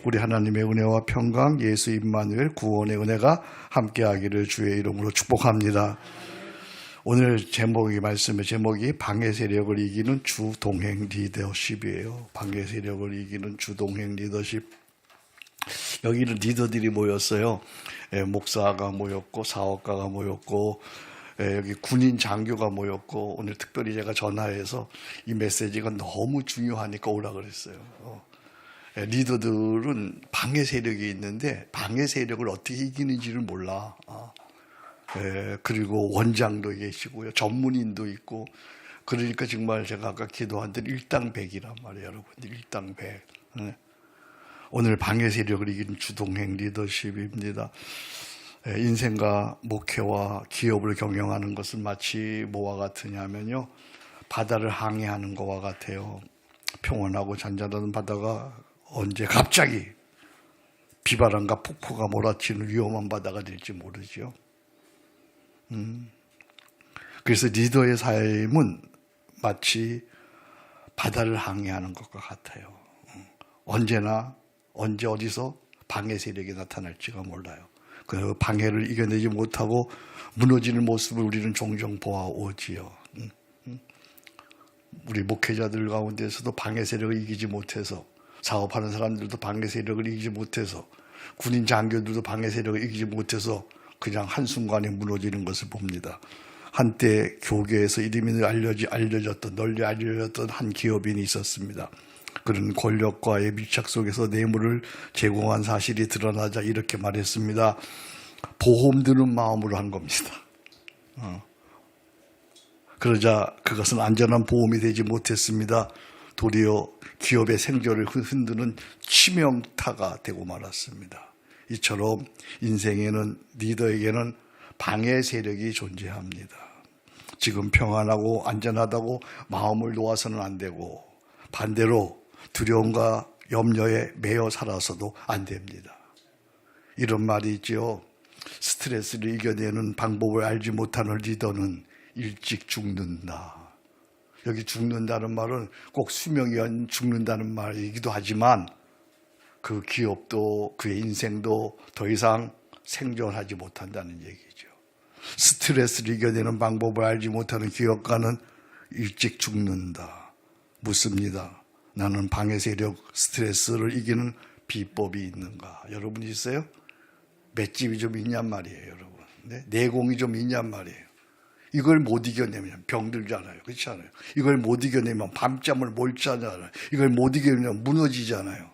우리 하나님의 은혜와 평강, 예수 임마누엘 구원의 은혜가 함께하기를 주의 이름으로 축복합니다. 오늘 말씀의 제목이 방해 세력을 이기는 주동행 리더십이에요. 방해 세력을 이기는 주동행 리더십. 여기는 리더들이 모였어요. 목사가 모였고 사업가가 모였고 여기 군인 장교가 모였고, 오늘 특별히 제가 전화해서 이 메시지가 너무 중요하니까 오라 그랬어요. 리더들은 방해 세력이 있는데 방해 세력을 어떻게 이기는지를 몰라. 그리고 원장도 계시고요, 전문인도 있고. 그러니까 정말 제가 아까 기도한 대로 일당백이란 말이에요, 여러분들. 일당백. 오늘 방해 세력을 이기는 주동행 리더십입니다. 인생과 목회와 기업을 경영하는 것은 마치 뭐와 같으냐면요, 바다를 항해하는 것과 같아요. 평온하고 잔잔한 바다가 언제 갑자기 비바람과 폭포가 몰아치는 위험한 바다가 될지 모르죠. 그래서 리더의 삶은 마치 바다를 항해하는 것과 같아요. 언제나 언제 어디서 방해 세력이 나타날지가 몰라요. 그 방해를 이겨내지 못하고 무너지는 모습을 우리는 종종 보아오지요. 우리 목회자들 가운데서도 방해 세력을 이기지 못해서, 사업하는 사람들도 방해 세력을 이기지 못해서, 군인 장교들도 방해 세력을 이기지 못해서 그냥 한순간에 무너지는 것을 봅니다. 한때 교계에서 이름이 널리 알려졌던 한 기업인이 있었습니다. 그런 권력과의 밀착 속에서 뇌물을 제공한 사실이 드러나자 이렇게 말했습니다. 보험 드는 마음으로 한 겁니다. 그러자 그것은 안전한 보험이 되지 못했습니다. 도리어 기업의 생존을 흔드는 치명타가 되고 말았습니다. 이처럼 인생에는, 리더에게는 방해 세력이 존재합니다. 지금 평안하고 안전하다고 마음을 놓아서는 안 되고, 반대로 두려움과 염려에 매여 살아서도 안 됩니다. 이런 말이 있죠. 스트레스를 이겨내는 방법을 알지 못하는 리더는 일찍 죽는다. 여기 죽는다는 말은 꼭 수명이 죽는다는 말이기도 하지만, 그 기업도 그의 인생도 더 이상 생존하지 못한다는 얘기죠. 스트레스를 이겨내는 방법을 알지 못하는 기업가는 일찍 죽는다. 묻습니다. 나는 방해 세력, 스트레스를 이기는 비법이 있는가? 여러분 있어요? 맷집이 좀 있냔 말이에요, 여러분. 내공이 좀 있냔 말이에요. 이걸 못 이겨내면 병들잖아요. 그렇지 않아요? 이걸 못 이겨내면 밤잠을 못 자잖아요. 이걸 못 이겨내면 무너지잖아요.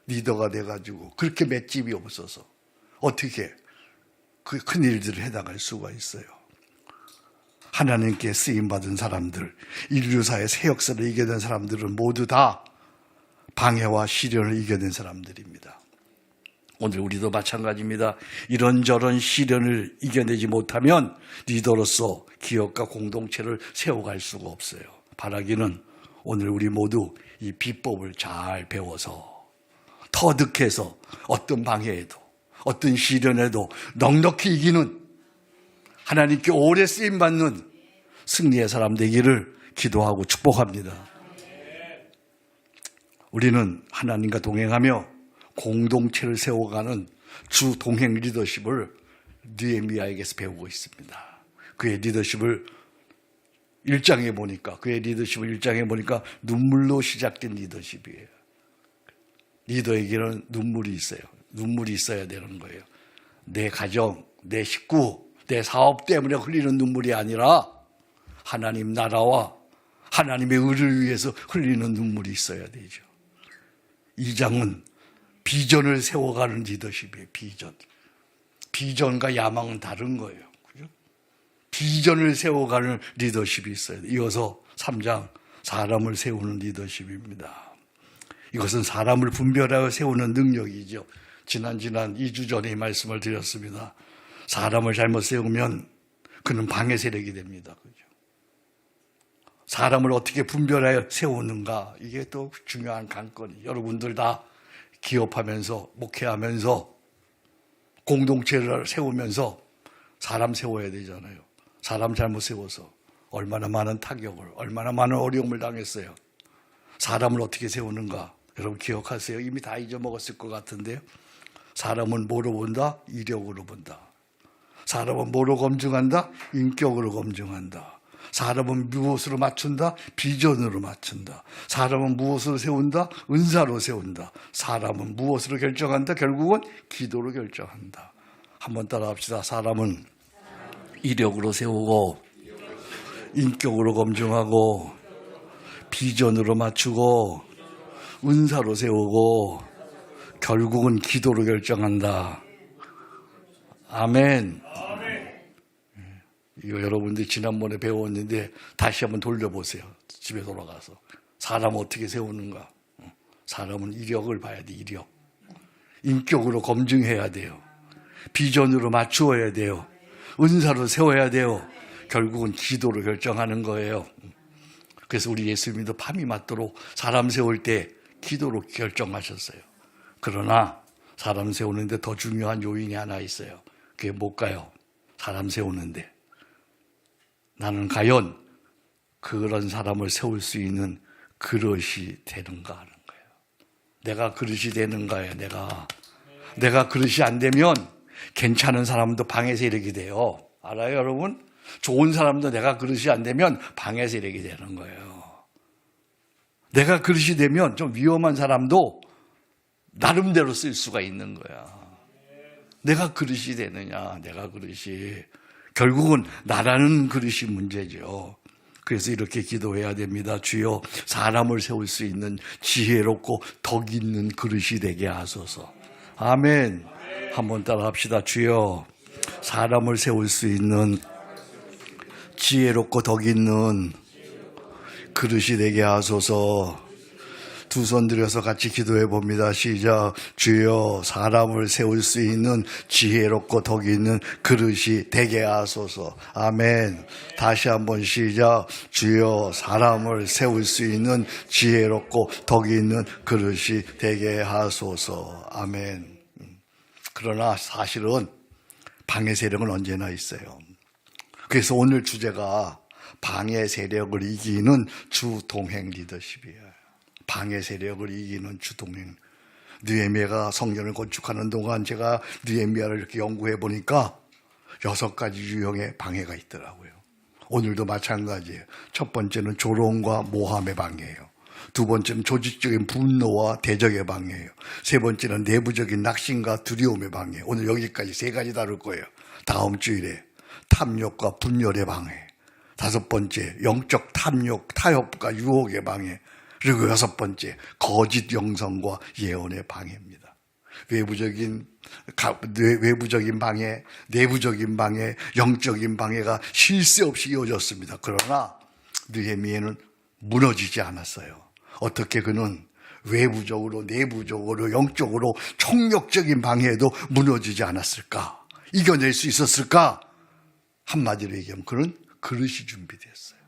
리더가 돼가지고 그렇게 맷집이 없어서 어떻게 그 큰 일들을 해나갈 수가 있어요. 하나님께 쓰임받은 사람들, 인류사의 새 역사를 이겨낸 사람들은 모두 다 방해와 시련을 이겨낸 사람들입니다. 오늘 우리도 마찬가지입니다. 이런저런 시련을 이겨내지 못하면 리더로서 기업과 공동체를 세워갈 수가 없어요. 바라기는 오늘 우리 모두 이 비법을 잘 배워서 터득해서 어떤 방해에도 어떤 시련에도 넉넉히 이기는, 하나님께 오래 쓰임받는 승리의 사람 되기를 기도하고 축복합니다. 우리는 하나님과 동행하며 공동체를 세워가는 주 동행 리더십을 느헤미야에게서 배우고 있습니다. 그의 리더십을 1장에 보니까 눈물로 시작된 리더십이에요. 리더에게는 눈물이 있어요. 눈물이 있어야 되는 거예요. 내 가정, 내 식구, 내 사업 때문에 흘리는 눈물이 아니라 하나님 나라와 하나님의 의를 위해서 흘리는 눈물이 있어야 되죠. 2장은 비전을 세워가는 리더십이에요. 비전과 야망은 다른 거예요. 그죠? 비전을 세워가는 리더십이 있어요. 이어서 3장, 사람을 세우는 리더십입니다. 이것은 사람을 분별하여 세우는 능력이죠. 지난 2주 전에 이 말씀을 드렸습니다. 사람을 잘못 세우면 그는 방해 세력이 됩니다. 그죠? 사람을 어떻게 분별하여 세우는가, 이게 또 중요한 관건이에요. 여러분들 다 기업하면서, 목회하면서, 공동체를 세우면서 사람 세워야 되잖아요. 사람 잘못 세워서 얼마나 많은 타격을, 얼마나 많은 어려움을 당했어요. 사람을 어떻게 세우는가, 여러분 기억하세요? 이미 다 잊어먹었을 것 같은데요. 사람은 뭐로 본다? 이력으로 본다. 사람은 뭐로 검증한다? 인격으로 검증한다. 사람은 무엇으로 맞춘다? 비전으로 맞춘다. 사람은 무엇으로 세운다? 은사로 세운다. 사람은 무엇으로 결정한다? 결국은 기도로 결정한다. 한번 따라합시다. 사람은 이력으로 세우고 인격으로 검증하고 비전으로 맞추고 은사로 세우고 결국은 기도로 결정한다. 아멘. 이거 여러분들이 지난번에 배웠는데 다시 한번 돌려보세요. 집에 돌아가서. 사람 어떻게 세우는가. 사람은 이력을 봐야 돼. 이력. 인격으로 검증해야 돼요. 비전으로 맞추어야 돼요. 은사로 세워야 돼요. 결국은 기도로 결정하는 거예요. 그래서 우리 예수님도 밤이 맞도록 사람 세울 때 기도로 결정하셨어요. 그러나 사람 세우는데 더 중요한 요인이 하나 있어요. 그게 뭘까요? 사람 세우는데 나는 과연 그런 사람을 세울 수 있는 그릇이 되는가 하는 거예요. 내가 그릇이 되는가요? 내가 그릇이 안 되면 괜찮은 사람도 방해 세력이 돼요. 알아요, 여러분? 좋은 사람도 내가 그릇이 안 되면 방해 세력이 되는 거예요. 내가 그릇이 되면 좀 위험한 사람도 나름대로 쓸 수가 있는 거야. 내가 그릇이 되느냐, 내가 그릇이. 결국은 나라는 그릇이 문제죠. 그래서 이렇게 기도해야 됩니다. 주여, 사람을 세울 수 있는 지혜롭고 덕 있는 그릇이 되게 하소서. 아멘. 한번 따라 합시다. 주여, 사람을 세울 수 있는 지혜롭고 덕 있는 그릇이 되게 하소서. 두 손 들여서 같이 기도해 봅니다. 시작. 주여, 사람을 세울 수 있는 지혜롭고 덕 있는 그릇이 되게 하소서. 아멘. 다시 한번 시작. 주여, 사람을 세울 수 있는 지혜롭고 덕 있는 그릇이 되게 하소서. 아멘. 그러나 사실은 방해 세력은 언제나 있어요. 그래서 오늘 주제가 방해 세력을 이기는 주동행 리더십이에요. 방해 세력을 이기는 주동행. 느헤미야가 성전을 건축하는 동안 제가 느헤미야를 이렇게 연구해 보니까 6가지 유형의 방해가 있더라고요. 오늘도 마찬가지예요. 첫 번째는 조롱과 모함의 방해예요. 두 번째는 조직적인 분노와 대적의 방해예요. 세 번째는 내부적인 낙심과 두려움의 방해예요. 오늘 여기까지 3가지 다룰 거예요. 다음 주일에 탐욕과 분열의 방해. 5번째, 영적 탐욕, 타협과 유혹의 방해. 그리고 6번째, 거짓 영성과 예언의 방해입니다. 외부적인 방해, 내부적인 방해, 영적인 방해가 쉴 새 없이 이어졌습니다. 그러나 느헤미야는 무너지지 않았어요. 어떻게 그는 외부적으로, 내부적으로, 영적으로 총력적인 방해에도 무너지지 않았을까? 이겨낼 수 있었을까? 한마디로 얘기하면 그는 그릇이 준비됐어요.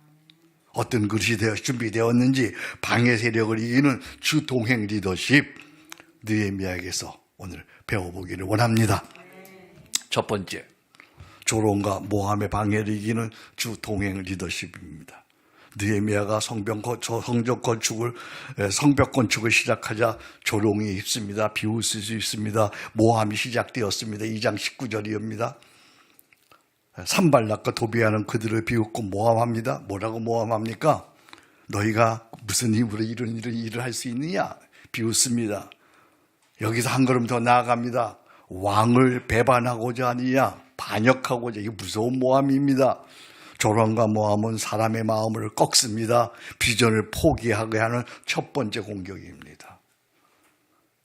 어떤 그릇이 준비되었는지 방해 세력을 이기는 주동행 리더십 느헤미야에게서 오늘 배워보기를 원합니다. 첫 번째, 조롱과 모함의 방해를 이기는 주동행 리더십입니다. 느헤미야가 성벽 건축을 시작하자 조롱이 있습니다. 비웃을 수 있습니다. 모함이 시작되었습니다. 2장 19절이옵니다. 산발락과 도비아는 그들을 비웃고 모함합니다. 뭐라고 모함합니까? 너희가 무슨 힘으로 이런 일을 할 수 있느냐? 비웃습니다. 여기서 한 걸음 더 나아갑니다. 왕을 배반하고자 하느냐? 반역하고자. 이게 무서운 모함입니다. 조롱과 모함은 사람의 마음을 꺾습니다. 비전을 포기하게 하는 첫 번째 공격입니다.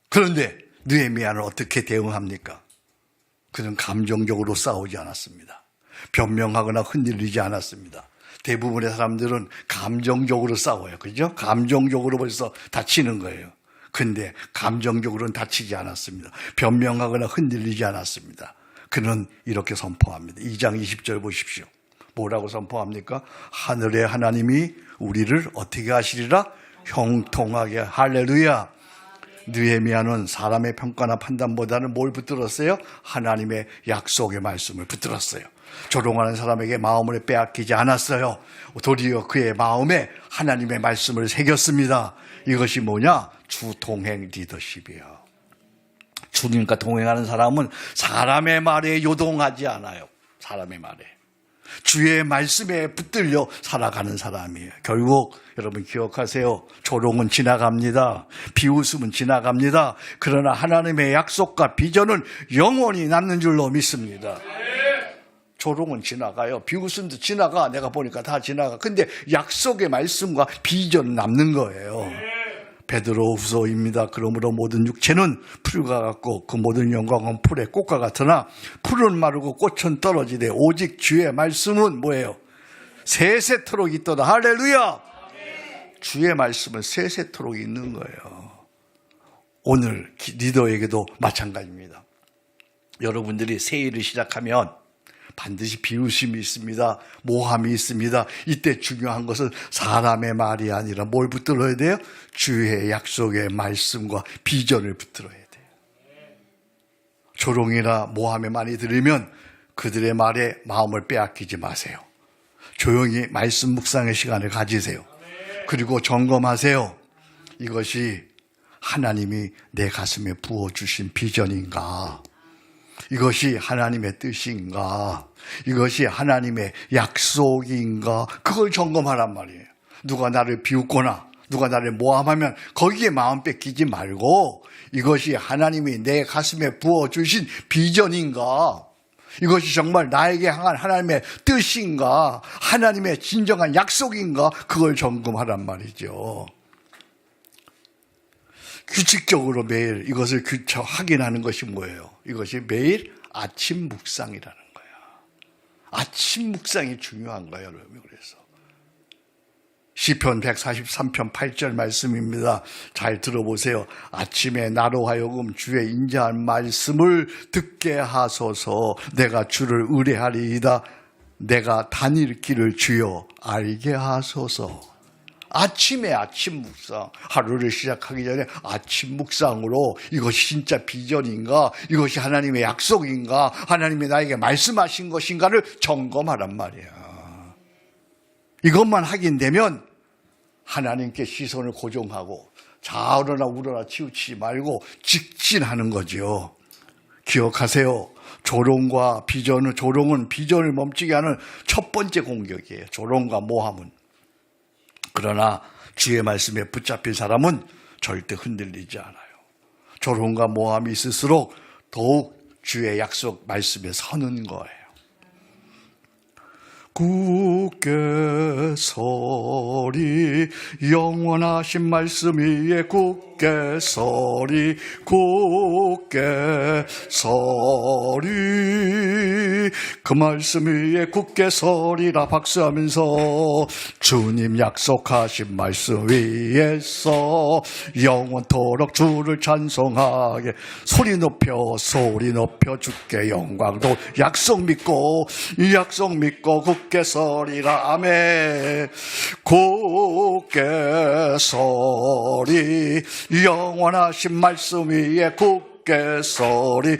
그런데 느헤미야는 어떻게 대응합니까? 그는 감정적으로 싸우지 않았습니다. 변명하거나 흔들리지 않았습니다. 대부분의 사람들은 감정적으로 싸워요. 그죠? 감정적으로 벌써 다치는 거예요. 근데 감정적으로는 다치지 않았습니다. 변명하거나 흔들리지 않았습니다. 그는 이렇게 선포합니다. 2장 20절 보십시오. 뭐라고 선포합니까? 하늘의 하나님이 우리를 어떻게 하시리라? 형통하게. 할렐루야. 느헤미야는 사람의 평가나 판단보다는 뭘 붙들었어요? 하나님의 약속의 말씀을 붙들었어요. 조롱하는 사람에게 마음을 빼앗기지 않았어요. 도리어 그의 마음에 하나님의 말씀을 새겼습니다. 이것이 뭐냐? 주동행 리더십이에요. 주님과 동행하는 사람은 사람의 말에 요동하지 않아요. 사람의 말에. 주의 말씀에 붙들려 살아가는 사람이에요. 결국 여러분 기억하세요. 조롱은 지나갑니다. 비웃음은 지나갑니다. 그러나 하나님의 약속과 비전은 영원히 남는 줄로 믿습니다. 조롱은 지나가요. 비웃음도 지나가. 내가 보니까 다 지나가. 근데 약속의 말씀과 비전은 남는 거예요. 베드로후서입니다. 그러므로 모든 육체는 풀과 같고 그 모든 영광은 풀의 꽃과 같으나 풀은 마르고 꽃은 떨어지되 오직 주의 말씀은 뭐예요? 세세토록 있도다. 할렐루야. 주의 말씀은 세세토록 있는 거예요. 오늘 리더에게도 마찬가지입니다. 여러분들이 새 일을 시작하면 반드시 비웃음이 있습니다. 모함이 있습니다. 이때 중요한 것은 사람의 말이 아니라 뭘 붙들어야 돼요? 주의 약속의 말씀과 비전을 붙들어야 돼요. 조롱이나 모함에 많이 들으면 그들의 말에 마음을 빼앗기지 마세요. 조용히 말씀 묵상의 시간을 가지세요. 그리고 점검하세요. 이것이 하나님이 내 가슴에 부어주신 비전인가? 이것이 하나님의 뜻인가? 이것이 하나님의 약속인가? 그걸 점검하란 말이에요. 누가 나를 비웃거나 누가 나를 모함하면 거기에 마음 뺏기지 말고 이것이 하나님이 내 가슴에 부어주신 비전인가? 이것이 정말 나에게 향한 하나님의 뜻인가? 하나님의 진정한 약속인가? 그걸 점검하란 말이죠. 규칙적으로 매일 이것을 확인하는 것이 뭐예요? 이것이 매일 아침 묵상이라는 거야. 아침 묵상이 중요한 거예요, 여러분. 그래서 시편 143편 8절 말씀입니다. 잘 들어보세요. 아침에 나로 하여금 주의 인자한 말씀을 듣게 하소서. 내가 주를 의뢰하리이다. 내가 다닐 길을 주여 알게 하소서. 아침에 아침 묵상, 하루를 시작하기 전에 아침 묵상으로 이것이 진짜 비전인가? 이것이 하나님의 약속인가? 하나님이 나에게 말씀하신 것인가를 점검하란 말이야. 이것만 확인되면 하나님께 시선을 고정하고 좌우로나 우로나 치우치지 말고 직진하는 거죠. 기억하세요. 조롱은 비전을 멈추게 하는 첫 번째 공격이에요. 조롱과 모함은. 그러나 주의 말씀에 붙잡힌 사람은 절대 흔들리지 않아요. 조롱과 모함이 있을수록 더욱 주의 약속 말씀에 서는 거예요. 굳게 서리 영원하신 말씀 위에 굳게 서리 굳게 서리 그 말씀 위에 굳게 서리라 박수하면서 주님 약속하신 말씀 위에서 영원토록 주를 찬송하게 소리 높여 주께 영광도 약속 믿고 굳게 서리라. 아멘. 굳게 서리 영원하신 말씀 위에 굳게 서리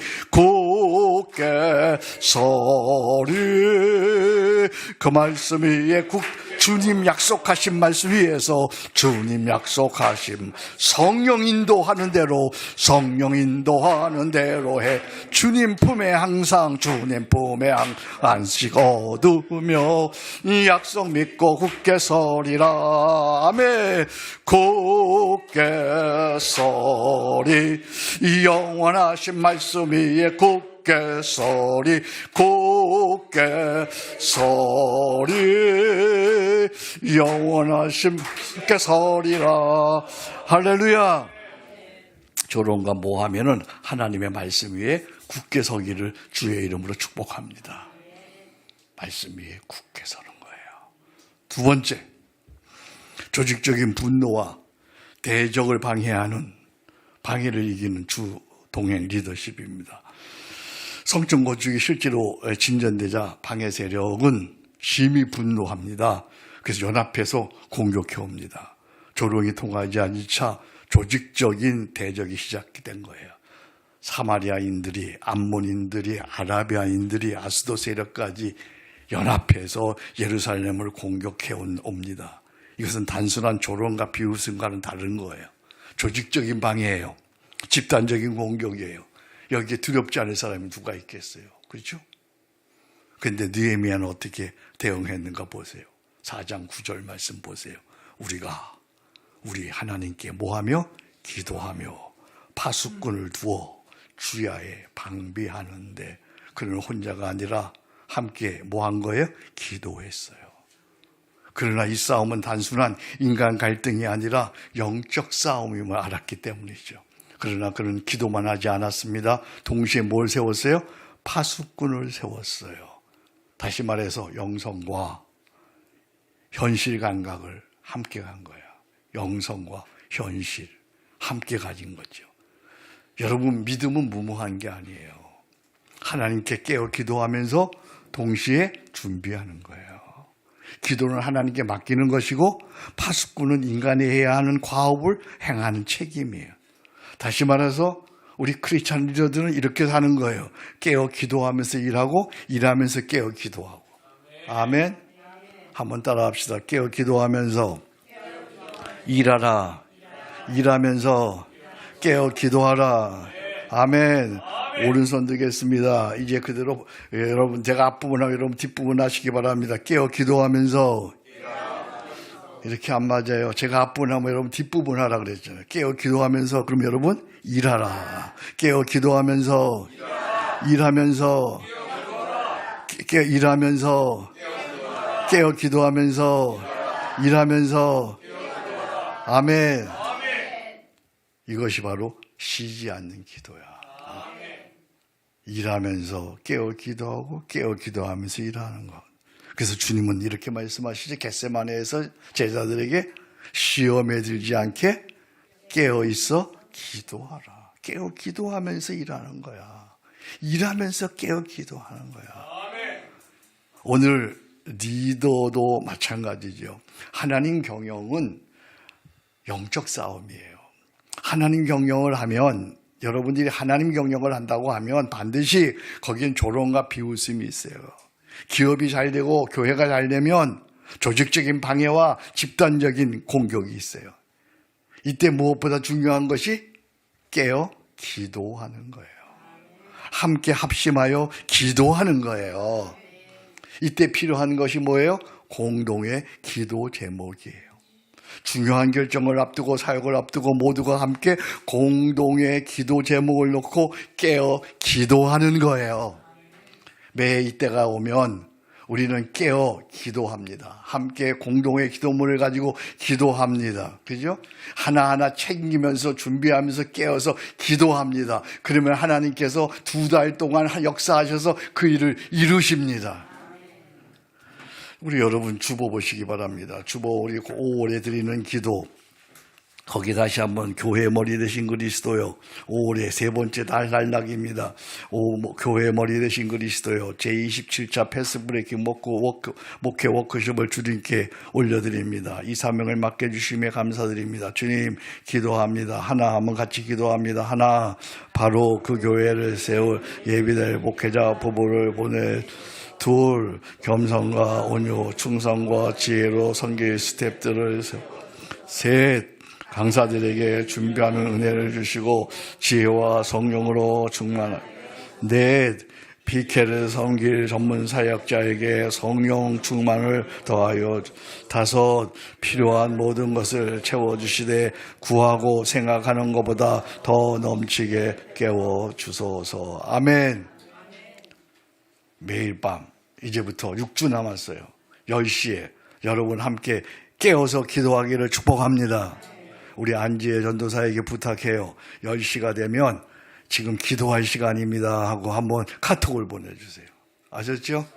그 말씀 위에 주님 약속하신 말씀 위에서 주님 약속하신 성령 인도하는 대로 해 주님 품에 항상 안식 얻으며 이 약속 믿고 굳게 서리라. 아멘. 굳게 서리 영원하신 말씀 위에 굳게 서리 영원하신 굳게 서리라. 할렐루야. 조롱과 모함에는 하나님의 말씀 위에 굳게 서기를 주의 이름으로 축복합니다. 말씀 위에 굳게 서는 거예요. 두 번째, 조직적인 분노와 대적을 방해를 이기는 주 동행 리더십입니다. 성적 고축이 실제로 진전되자 방해 세력은 심히 분노합니다. 그래서 연합해서 공격해 옵니다. 조롱이 통하지 않은 차 조직적인 대적이 시작된 거예요. 사마리아인들이, 암몬인들이, 아라비아인들이, 아스도 세력까지 연합해서 예루살렘을 공격해 옵니다. 이것은 단순한 조롱과 비웃음과는 다른 거예요. 조직적인 방해예요. 집단적인 공격이에요. 여기에 두렵지 않을 사람이 누가 있겠어요. 그렇죠? 그런데 느헤미야는 어떻게 대응했는가 보세요. 4장 9절 말씀 보세요. 우리 하나님께 뭐하며? 기도하며 파수꾼을 두어 주야에 방비하는데, 그는 혼자가 아니라 함께 뭐 한 거예요? 기도했어요. 그러나 이 싸움은 단순한 인간 갈등이 아니라 영적 싸움임을 알았기 때문이죠. 그러나 그는 기도만 하지 않았습니다. 동시에 뭘 세웠어요? 파수꾼을 세웠어요. 다시 말해서 영성과 현실 감각을 함께 간 거야. 영성과 현실 함께 가진 거죠. 여러분, 믿음은 무모한 게 아니에요. 하나님께 깨어 기도하면서 동시에 준비하는 거예요. 기도는 하나님께 맡기는 것이고 파수꾼은 인간이 해야 하는 과업을 행하는 책임이에요. 다시 말해서 우리 크리스찬 리더들은 이렇게 사는 거예요. 깨어 기도하면서 일하고 일하면서 깨어 기도하고. 아멘. 한번 따라 합시다. 깨어 기도하면서 일하라. 일하면서 깨어 기도하라. 아멘. 오른손 들겠습니다. 이제 그대로 여러분, 제가 앞부분하고 여러분 뒷부분 하시기 바랍니다. 깨어 기도하면서. 이렇게 안 맞아요. 제가 앞부분 하면 여러분 뒷부분 하라 그랬잖아요. 깨어 기도하면서. 그럼 여러분 일하라. 깨어 기도하면서. 일하면서. 일하면서. 깨어 기도하면서. 일하면서. 아멘. 이것이 바로 쉬지 않는 기도야. 일하면서 깨어 기도하고 깨어 기도하면서 일하는 것. 그래서 주님은 이렇게 말씀하시죠. 겟세마네에서 제자들에게 시험에 들지 않게 깨어 있어 기도하라. 깨어 기도하면서 일하는 거야. 일하면서 깨어 기도하는 거야. 오늘 리더도 마찬가지죠. 하나님 경영은 영적 싸움이에요. 하나님 경영을 하면, 여러분들이 하나님 경영을 한다고 하면 반드시 거기엔 조롱과 비웃음이 있어요. 기업이 잘 되고 교회가 잘 되면 조직적인 방해와 집단적인 공격이 있어요. 이때 무엇보다 중요한 것이 깨어 기도하는 거예요. 함께 합심하여 기도하는 거예요. 이때 필요한 것이 뭐예요? 공동의 기도 제목이에요. 중요한 결정을 앞두고 사역을 앞두고 모두가 함께 공동의 기도 제목을 놓고 깨어 기도하는 거예요. 매 이때가 오면 우리는 깨어 기도합니다. 함께 공동의 기도문을 가지고 기도합니다. 그죠? 하나하나 챙기면서 준비하면서 깨어서 기도합니다. 그러면 하나님께서 2달 동안 역사하셔서 그 일을 이루십니다. 우리 여러분 주보 보시기 바랍니다. 주보 우리 5월에 드리는 기도. 거기 다시 한번 교회 머리 되신 그리스도요. 5월의 세 번째 날락입니다. 교회 머리 되신 그리스도요. 제27차 패스브레이킹 목회 워크숍을 주님께 올려드립니다. 이 사명을 맡겨주심에 감사드립니다. 주님 기도합니다. 하나 한번 같이 기도합니다. 하나, 바로 그 교회를 세울 예비될 목회자 부부를 보내. 둘, 겸손과 온유, 충성과 지혜로 섬길 스텝들을 세워. 셋, 강사들에게 준비하는 은혜를 주시고 지혜와 성령으로 충만하여. 넷, PK를 섬길 전문 사역자에게 성령 충만을 더하여. 다섯, 필요한 모든 것을 채워주시되 구하고 생각하는 것보다 더 넘치게 깨워주소서. 아멘. 매일 밤 이제부터 6주 남았어요. 10시에 여러분 함께 깨어서 기도하기를 축복합니다. 우리 안지혜 전도사에게 부탁해요. 10시가 되면 지금 기도할 시간입니다 하고 한번 카톡을 보내주세요. 아셨죠?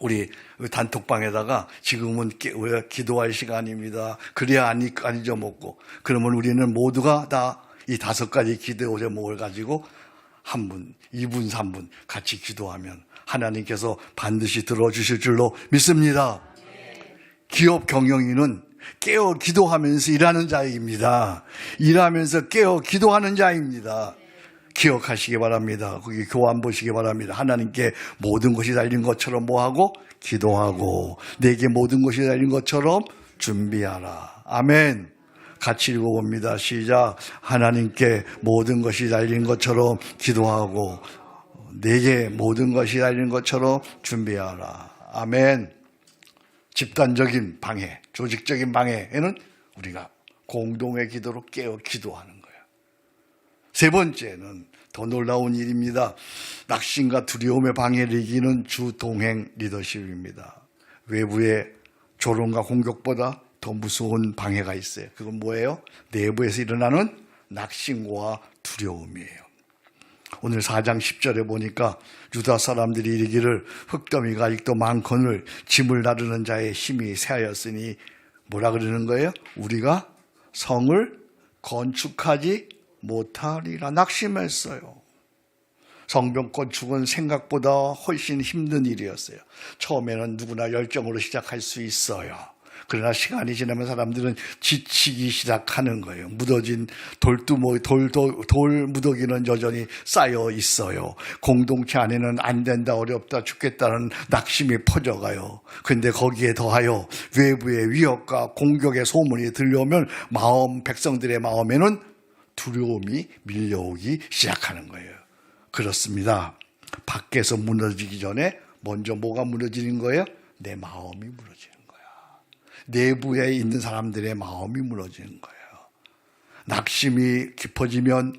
우리 단톡방에다가 지금은 기도할 시간입니다. 그래야 안 잊어먹고. 그러면 우리는 모두가 다 이 5가지 기도 제목을 가지고 1분, 2분, 3분 같이 기도하면 하나님께서 반드시 들어주실 줄로 믿습니다. 기업 경영인은 깨어 기도하면서 일하는 자입니다. 일하면서 깨어 기도하는 자입니다. 기억하시기 바랍니다. 거기 교환 보시기 바랍니다. 하나님께 모든 것이 달린 것처럼 뭐하고? 기도하고. 내게 모든 것이 달린 것처럼 준비하라. 아멘. 같이 읽어봅니다. 시작. 하나님께 모든 것이 달린 것처럼 기도하고 내게 모든 것이 달린 것처럼 준비하라. 아멘. 집단적인 방해, 조직적인 방해에는 우리가 공동의 기도로 깨어 기도하는 거예요. 세 번째는 더 놀라운 일입니다. 낙심과 두려움의 방해를 이기는 주동행 리더십입니다. 외부의 조롱과 공격보다 더 무서운 방해가 있어요. 그건 뭐예요? 내부에서 일어나는 낙심과 두려움이에요. 오늘 4장 10절에 보니까 유다 사람들이 이르기를 흙더미가 아직도 많거늘 짐을 나르는 자의 힘이 쇠하였으니 뭐라 그러는 거예요? 우리가 성을 건축하지 못하리라. 낙심했어요. 성벽 건축은 생각보다 훨씬 힘든 일이었어요. 처음에는 누구나 열정으로 시작할 수 있어요. 그러나 시간이 지나면 사람들은 지치기 시작하는 거예요. 묻어진 돌 무더기는 여전히 쌓여 있어요. 공동체 안에는 안 된다, 어렵다, 죽겠다는 낙심이 퍼져가요. 그런데 거기에 더하여 외부의 위협과 공격의 소문이 들려오면 백성들의 마음에는 두려움이 밀려오기 시작하는 거예요. 그렇습니다. 밖에서 무너지기 전에 먼저 뭐가 무너지는 거예요? 내 마음이 무너지는 거예요. 내부에 있는 사람들의 마음이 무너지는 거예요. 낙심이 깊어지면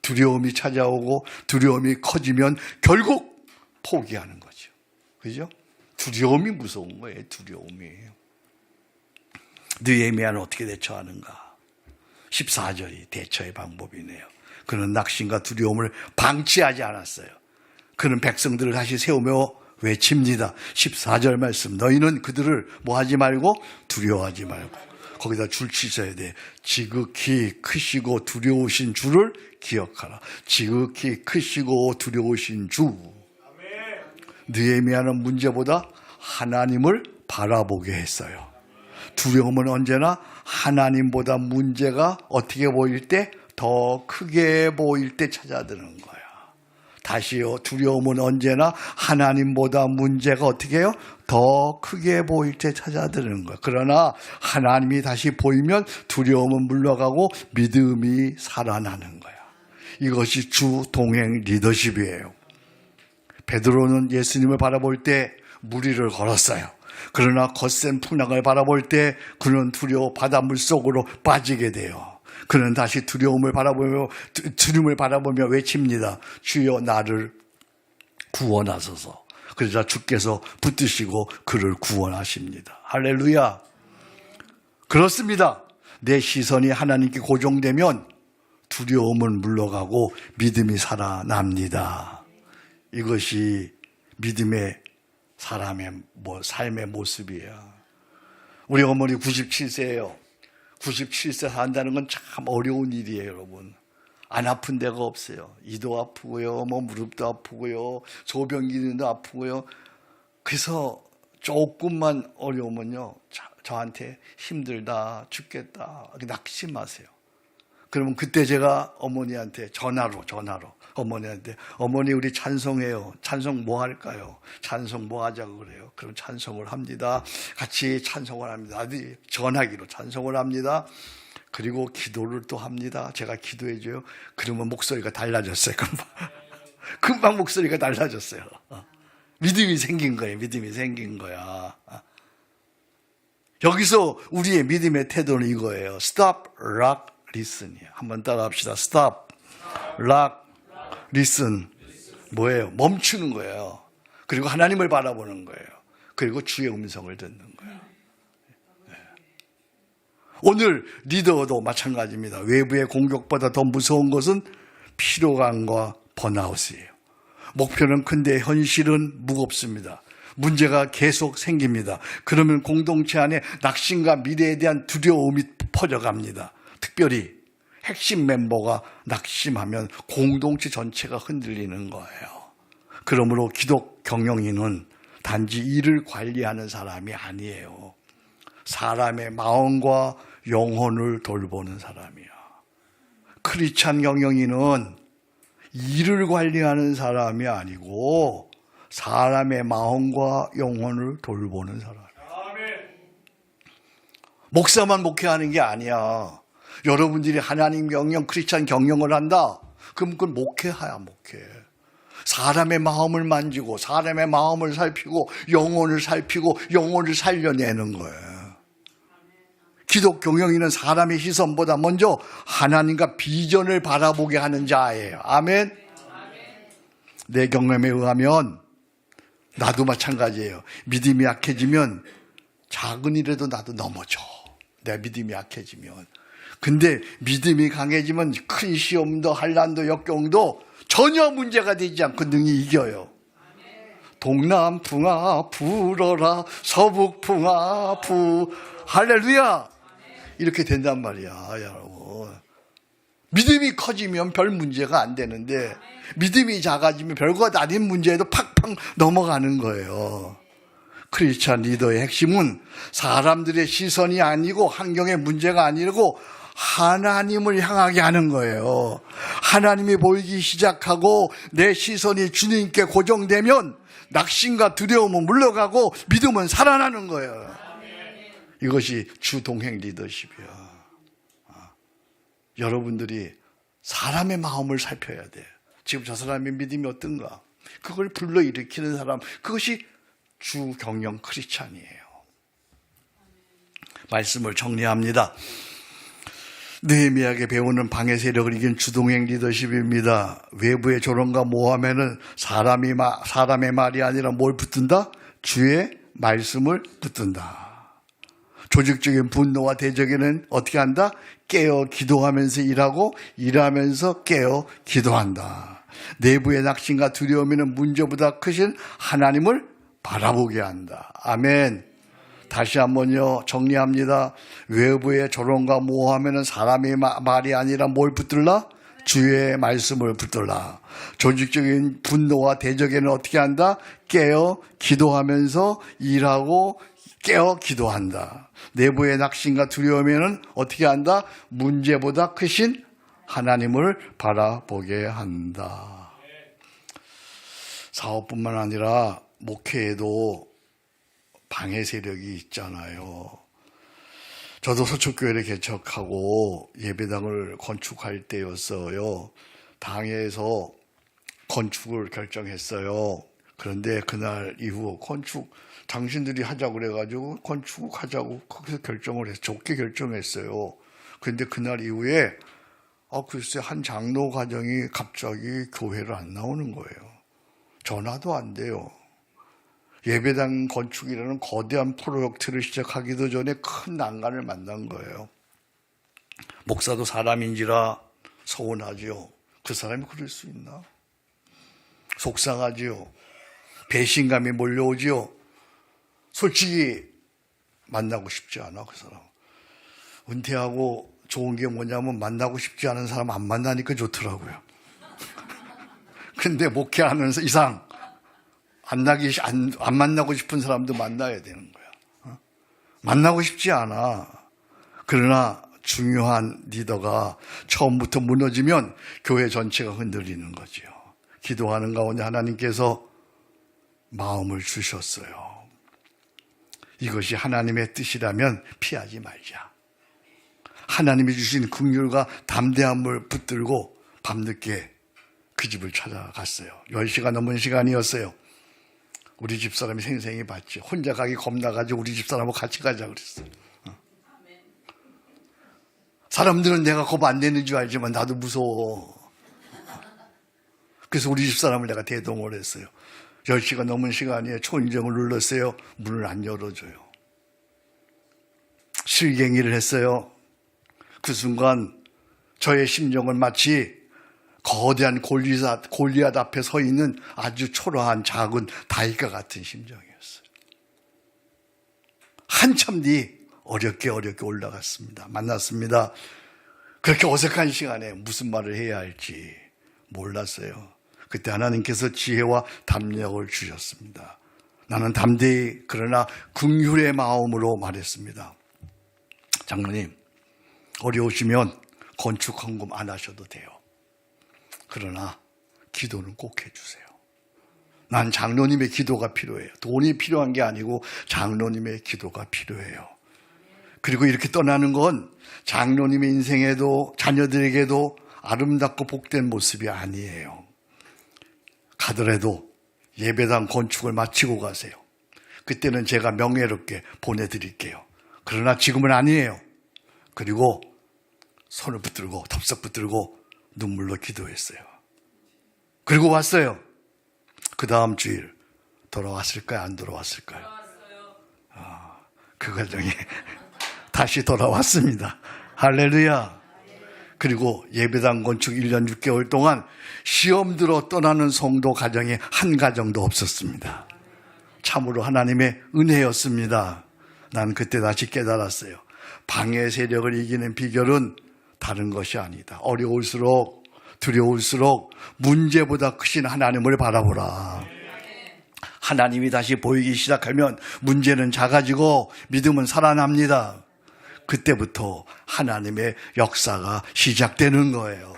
두려움이 찾아오고 두려움이 커지면 결국 포기하는 거죠. 그죠? 두려움이 무서운 거예요. 두려움이. 느헤미야는 어떻게 대처하는가? 14절이 대처의 방법이네요. 그는 낙심과 두려움을 방치하지 않았어요. 그는 백성들을 다시 세우며 외칩니다. 14절 말씀. 너희는 그들을 뭐하지 말고 두려워하지 말고. 거기다 줄 치셔야 돼. 지극히 크시고 두려우신 주를 기억하라. 지극히 크시고 두려우신 주. 느헤미야는 문제보다 하나님을 바라보게 했어요. 두려움은 언제나 하나님보다 문제가 어떻게 보일 때? 더 크게 보일 때 찾아드는 거야. 다시요. 두려움은 언제나 하나님보다 문제가 어떻게 해요? 더 크게 보일 때 찾아드는 거야. 그러나 하나님이 다시 보이면 두려움은 물러가고 믿음이 살아나는 거야. 이것이 주 동행 리더십이에요. 베드로는 예수님을 바라볼 때 무리를 걸었어요. 그러나 거센 풍랑을 바라볼 때 그는 두려워 바닷물 속으로 빠지게 돼요. 그는 다시 주님을 바라보며 외칩니다. 주여 나를 구원하소서. 그러자 주께서 붙드시고 그를 구원하십니다. 할렐루야. 그렇습니다. 내 시선이 하나님께 고정되면 두려움은 물러가고 믿음이 살아납니다. 이것이 믿음의 사람의 삶의 모습이에요. 우리 어머니 97세예요. 97세 산다는 건 참 어려운 일이에요, 여러분. 안 아픈 데가 없어요. 이도 아프고요, 무릎도 아프고요, 소변기도 아프고요. 그래서 조금만 어려우면요, 저한테 힘들다, 죽겠다, 낙심하세요. 그러면 그때 제가 어머니한테 전화로 어머니한테 어머니 우리 찬송해요. 찬송 뭐 할까요? 찬송 뭐 하자고 그래요. 그럼 찬송을 합니다. 같이 찬송을 합니다. 전화기로 찬송을 합니다. 그리고 기도를 또 합니다. 제가 기도해줘요. 그러면 목소리가 달라졌어요. 금방 목소리가 달라졌어요. 믿음이 생긴 거예요. 믿음이 생긴 거야. 여기서 우리의 믿음의 태도는 이거예요. Stop, rock, listen이에요. 한번 따라 합시다. Stop, rock, listen. 뭐예요? 멈추는 거예요. 그리고 하나님을 바라보는 거예요. 그리고 주의 음성을 듣는 거예요. 네. 오늘 리더도 마찬가지입니다. 외부의 공격보다 더 무서운 것은 피로감과 번아웃이에요. 목표는 큰데 현실은 무겁습니다. 문제가 계속 생깁니다. 그러면 공동체 안에 낙심과 미래에 대한 두려움이 퍼져갑니다. 특별히 핵심 멤버가 낙심하면 공동체 전체가 흔들리는 거예요. 그러므로 기독 경영인은 단지 일을 관리하는 사람이 아니에요. 사람의 마음과 영혼을 돌보는 사람이야. 크리스찬 경영인은 일을 관리하는 사람이 아니고 사람의 마음과 영혼을 돌보는 사람이에요. 목사만 목회하는 게 아니야. 여러분들이 하나님 경영, 크리스찬 경영을 한다. 그럼 그건 목회하야, 목회. 사람의 마음을 만지고 사람의 마음을 살피고 영혼을 살피고 영혼을 살려내는 거예요. 기독 경영인은 사람의 시선보다 먼저 하나님과 비전을 바라보게 하는 자예요. 아멘. 내 경험에 의하면 나도 마찬가지예요. 믿음이 약해지면 작은 일에도 나도 넘어져. 내 믿음이 약해지면. 근데 믿음이 강해지면 큰 시험도 한란도 역경도 전혀 문제가 되지 않고 능히 이겨요. 동남풍아 불어라 서북풍아 할렐루야. 이렇게 된단 말이야, 여러분. 믿음이 커지면 별 문제가 안 되는데 믿음이 작아지면 별것 아닌 문제에도 팍팍 넘어가는 거예요. 크리스찬 리더의 핵심은 사람들의 시선이 아니고 환경의 문제가 아니고 하나님을 향하게 하는 거예요. 하나님이 보이기 시작하고 내 시선이 주님께 고정되면 낙심과 두려움은 물러가고 믿음은 살아나는 거예요. 이것이 주동행 리더십이야. 여러분들이 사람의 마음을 살펴야 돼. 지금 저 사람의 믿음이 어떤가? 그걸 불러일으키는 사람, 그것이 주경영 크리스찬이에요. 말씀을 정리합니다. 느헤미야에게 배우는 방해 세력을 이긴 주동행 리더십입니다. 외부의 조롱과 모함에는 사람의 말이 아니라 뭘 붙든다? 주의 말씀을 붙든다. 조직적인 분노와 대적에는 어떻게 한다? 깨어 기도하면서 일하고 일하면서 깨어 기도한다. 내부의 낙심과 두려움에는 문제보다 크신 하나님을 바라보게 한다. 아멘. 다시 한번요 정리합니다. 외부의 조롱과 모함에는 사람의 말이 아니라 뭘 붙들라? 주의 말씀을 붙들라. 조직적인 분노와 대적에는 어떻게 한다? 깨어 기도하면서 일하고 깨어 기도한다. 내부의 낙심과 두려움에는 어떻게 한다? 문제보다 크신 하나님을 바라보게 한다. 사업뿐만 아니라 목회에도 방해 세력이 있잖아요. 저도 서초교회를 개척하고 예배당을 건축할 때였어요. 당에서 건축을 결정했어요. 그런데 그날 이후 당신들이 하자고 그래가지고 건축하자고 거기서 결정을 해서 좋게 결정했어요. 그런데 그날 이후에 글쎄 한 장로 가정이 갑자기 교회를 안 나오는 거예요. 전화도 안 돼요. 예배당 건축이라는 거대한 프로젝트를 시작하기도 전에 큰 난관을 만난 거예요. 목사도 사람인지라 서운하지요. 그 사람이 그럴 수 있나? 속상하지요. 배신감이 몰려오지요. 솔직히 만나고 싶지 않아, 그 사람. 은퇴하고 좋은 게 뭐냐면 만나고 싶지 않은 사람 안 만나니까 좋더라고요. 근데 목회하는 이상 안 만나고 싶은 사람도 만나야 되는 거야. 만나고 싶지 않아. 그러나 중요한 리더가 처음부터 무너지면 교회 전체가 흔들리는 거지요. 기도하는 가운데 하나님께서 마음을 주셨어요. 이것이 하나님의 뜻이라면 피하지 말자. 하나님이 주신 긍휼과 담대함을 붙들고 밤늦게 그 집을 찾아갔어요. 10시가 넘은 시간이었어요. 우리 집사람이 생생히 봤죠. 혼자 가기 겁나가지고 우리 집사람하고 같이 가자 그랬어요. 사람들은 내가 겁 안 내는 줄 알지만 나도 무서워. 그래서 우리 집사람을 내가 대동을 했어요. 10시가 넘은 시간에 초인종을 눌렀어요. 문을 안 열어줘요. 실갱이를 했어요. 그 순간 저의 심정은 마치 거대한 골리앗 앞에 서 있는 아주 초라한 작은 다윗과 같은 심정이었어요. 한참 뒤 어렵게 올라갔습니다. 만났습니다. 그렇게 어색한 시간에 무슨 말을 해야 할지 몰랐어요. 그때 하나님께서 지혜와 담력을 주셨습니다. 나는 담대히 그러나 긍휼의 마음으로 말했습니다. 장로님, 어려우시면 건축 헌금 안 하셔도 돼요. 그러나 기도는 꼭 해주세요. 난 장로님의 기도가 필요해요. 돈이 필요한 게 아니고 장로님의 기도가 필요해요. 그리고 이렇게 떠나는 건 장로님의 인생에도 자녀들에게도 아름답고 복된 모습이 아니에요. 가더라도 예배당 건축을 마치고 가세요. 그때는 제가 명예롭게 보내드릴게요. 그러나 지금은 아니에요. 그리고 손을 붙들고 덥석 붙들고 눈물로 기도했어요. 그리고 왔어요. 그 다음 주일 돌아왔을까요? 안 돌아왔을까요? 그 과정에 다시 돌아왔습니다. 할렐루야. 그리고 예배당 건축 1년 6개월 동안 시험 들어 떠나는 성도 가정이 한 가정도 없었습니다. 참으로 하나님의 은혜였습니다. 난 그때 다시 깨달았어요. 방해 세력을 이기는 비결은 다른 것이 아니다. 어려울수록 두려울수록 문제보다 크신 하나님을 바라보라. 하나님이 다시 보이기 시작하면 문제는 작아지고 믿음은 살아납니다. 그때부터 하나님의 역사가 시작되는 거예요.